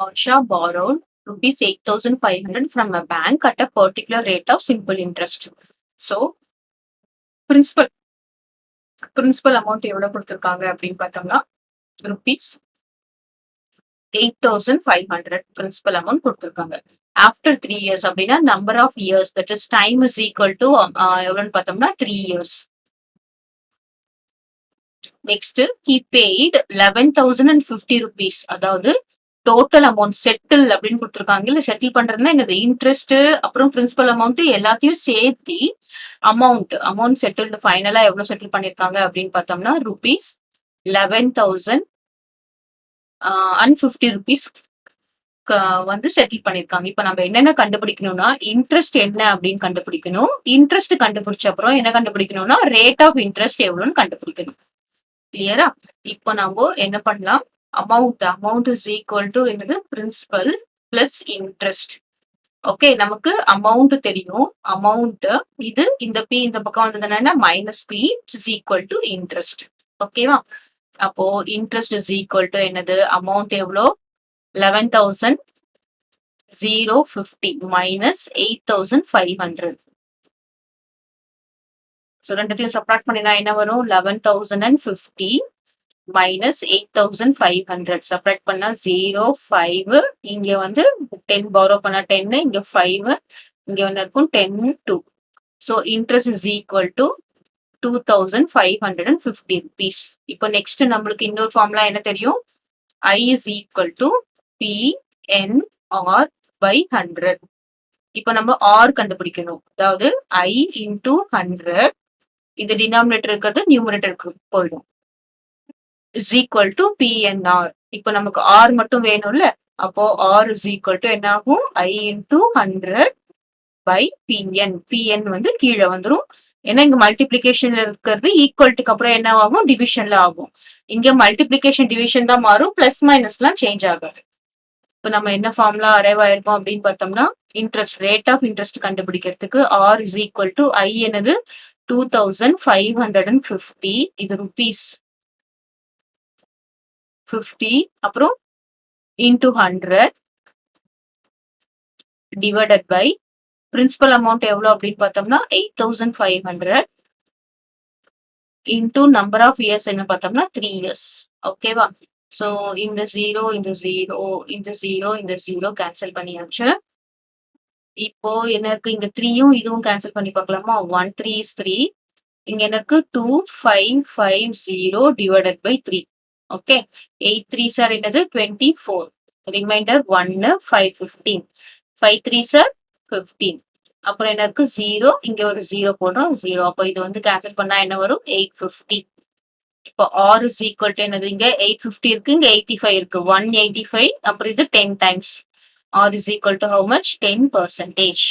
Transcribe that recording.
Asha borrowed rupees 8,500 from a bank at a particular rate of simple interest. So, principal amount எவ்வளவு கொடுத்திருக்காங்க அப்படின்னு பார்த்தோம்னா rupees 8,500 principal amount கொடுத்திருக்காங்க. After 3 years அப்படின்னா number of years, that is time is equal to எவ்வளவுன்னு பார்த்தோம்னா 3 years. Next, he paid 11,050 rupees. அதாவது total amount settle அப்படின்னு கொடுத்துருக்காங்க. இல்ல செட்டில் பண்றதுன்னா என்னது, இன்ட்ரெஸ்ட் அப்புறம் பிரின்சிபல் அமௌண்ட் எல்லாத்தையும் சேர்த்தி அமௌண்ட் செட்டில்டு ஃபைனலா எவ்வளவு செட்டில் பண்ணிருக்காங்க அப்படின்னு பார்த்தோம்னா rupees 11,050 rupees வந்து செட்டில் பண்ணிருக்காங்க. இப்ப நம்ம என்னென்ன கண்டுபிடிக்கணும்னா இன்ட்ரெஸ்ட் என்ன அப்படின்னு கண்டுபிடிக்கணும். இன்ட்ரெஸ்ட் கண்டுபிடிச்ச அப்புறம் என்ன கண்டுபிடிக்கணும்னா ரேட் ஆஃப் இன்ட்ரெஸ்ட் எவ்வளவுன்னு கண்டுபிடிக்கணும். கிளியரா? இப்போ நம்ம என்ன பண்ணலாம், amount is equal to என்னது, பிரின்சிபல் பிளஸ் இன்ட்ரெஸ்ட். ஓகே, நமக்கு அமௌண்ட் தெரியும். அமௌண்ட் இது இந்த பி இந்த பக்கம் வந்ததுன்னா minus P is equal to interest. ஓகேவா? அப்போ இன்ட்ரெஸ்ட் இஸ் ஈக்குவல் டு என்னது, அமௌண்ட் எவ்வளோ 11,050 மைனஸ் 8,500. ஸோ ரெண்டுத்தையும் சப்ராக்ட் பண்ணினா என்ன வரும், 11,050 மைனஸ் 8,500. சப்ராக்ட் பண்ணா 0, 5, இங்க வந்து 10 borrow பண்ணா 10, இங்க 5, இங்க வந்து இருக்கும் 10, 2. So interest is equal to 2,550 rupees. இப்போ நெக்ஸ்ட் நம்மளுக்கு இன்னொரு ஃபார்முலா என்ன தெரியும், I is equal to PNR by 100. இப்போ நம்ம R கண்டுபிடிக்கணும். அதாவது I into 100, இது டினாமினேட்டர் இருக்கிறது நியூமரேட்டருக்கு போயிடும், is equal to PNR. இப்போ நமக்கு R மட்டும் வேணும்ல, அப்போ R is equal to என்ன ஆகும், I into 100 by PN. PN வந்து கீழே வந்துரும். ஏன்னா இங்க மல்டிபிளிகேஷன்ல இருக்கிறது ஈக்குவல்ட்டுக்கு அப்புறம் என்ன ஆகும், டிவிஷன்ல ஆகும். இங்க மல்டிபிளிகேஷன் டிவிஷன் தான் மாறும், பிளஸ் மைனஸ் எல்லாம் சேஞ்ச் ஆகாது. இப்ப நம்ம என்ன ஃபார்முலா அரைவ் ஆயிருக்கோம் அப்படின்னு பார்த்தோம்னா, இன்ட்ரெஸ்ட் ரேட் ஆஃப் இன்ட்ரெஸ்ட் கண்டுபிடிக்கிறதுக்கு R is equal to I என்னது 2,550, இது rupees 50, அப்புறம் into 100 divided by principal amount எவ்வளவு அப்படின்னு பார்த்தோம்னா 8,500 into நம்பர் ஆஃப் இயர்ஸ் என்ன பார்த்தோம்னா 3 years. ஓகேவா? ஸோ இந்த 0 இந்த 0 இந்த 0 இந்த 0 கேன்சல் பண்ணியாச்சு. இப்போ என்ன இருக்கு, இங்க 3யும் இதுவும் கேன்சல் பண்ணி பார்க்கலாமா, 1 3 is 3, இங்க என்ன இருக்கு 2,550 divided by 3. Okay, 8 3s are என்னது 24, ரிமைண்டர் 1 5 15, 5 3s are 15, அப்புறம் என்ன இருக்கு 0, இங்க ஒரு 0 போடுறோம் 0. அப்போ இது வந்து கேன்சல் பண்ணா என்ன வரும் 850. இப்போ R is equal to என்னது, இங்க 850 இருக்கு, இங்க 85 இருக்கு, 185, அப்புறம் இது 10 times. R is equal to how much, 10%.